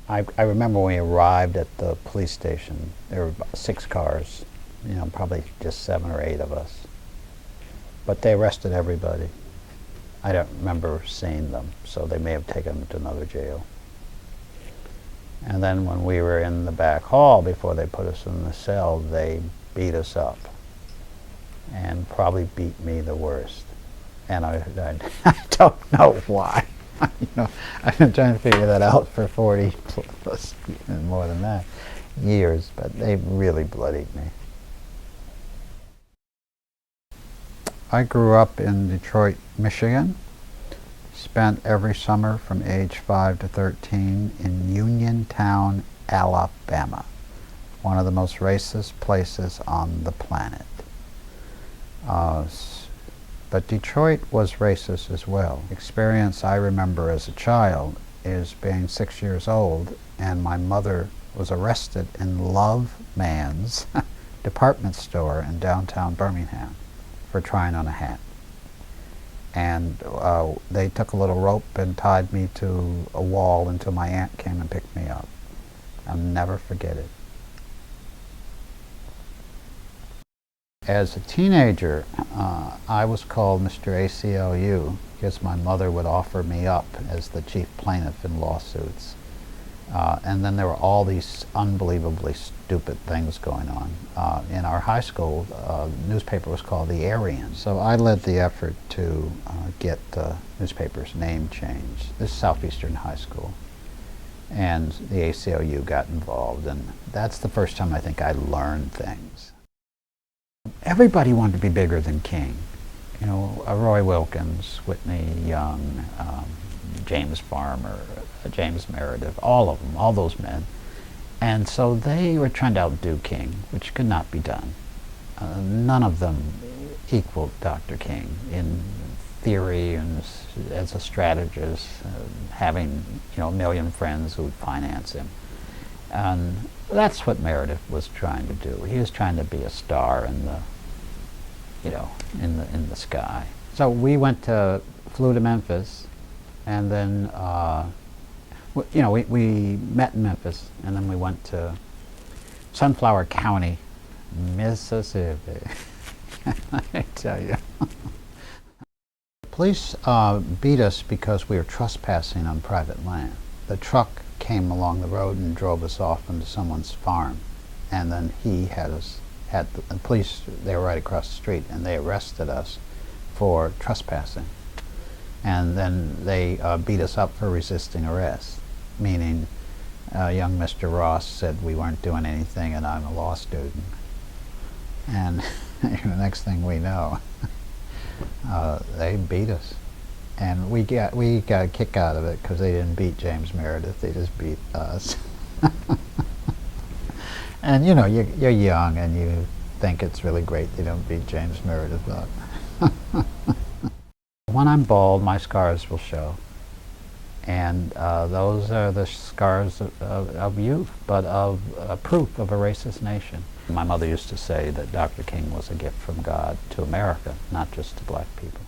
I remember when we arrived at the police station, there were about 6 cars, you know, probably just 7 or 8 of us. But they arrested everybody. I don't remember seeing them, so they may have taken them to another jail. And then when we were in the back hall, before they put us in the cell, they beat us up. And probably beat me the worst. And I don't know why. You know, I've been trying to figure that out for 40 plus, and more than that, years, but they really bloodied me. I grew up in Detroit, Michigan. Spent every summer from age 5 to 13 in Uniontown, Alabama, one of the most racist places on the planet. But Detroit was racist as well. Experience I remember as a child is being 6 years old, and my mother was arrested in Love Man's department store in downtown Birmingham for trying on a hat. And they took a little rope and tied me to a wall until my aunt came and picked me up. I'll never forget it. As a teenager, I was called Mr. ACLU because my mother would offer me up as the chief plaintiff in lawsuits. And then there were all these unbelievably stupid things going on. In our high school, the newspaper was called The Aryan. So I led the effort to get the newspaper's name changed. This is Southeastern High School. And the ACLU got involved, and that's the first time I think I learned things. Everybody wanted to be bigger than King. You know, Roy Wilkins, Whitney Young, James Farmer, James Meredith, all of them, all those men. And so they were trying to outdo King, which could not be done. None of them equaled Dr. King in theory and as a strategist, having, you know, a million friends who would finance him. And that's what Meredith was trying to do. He was trying to be a star in the, you know, in the sky. So we flew to Memphis, and then, you know, we met in Memphis, and then we went to Sunflower County, Mississippi. I tell you. Police beat us because we were trespassing on private land. The truck came along the road and drove us off into someone's farm, and then he had the police, they were right across the street, and they arrested us for trespassing. And then they beat us up for resisting arrest, meaning young Mr. Ross said we weren't doing anything and I'm a law student. And the next thing we know, they beat us. And we got a kick out of it because they didn't beat James Meredith, they just beat us. And you know, you're young and you think it's really great they don't beat James Meredith up. When I'm bald, my scars will show. And those are the scars of youth, but of proof of a racist nation. My mother used to say that Dr. King was a gift from God to America, not just to black people.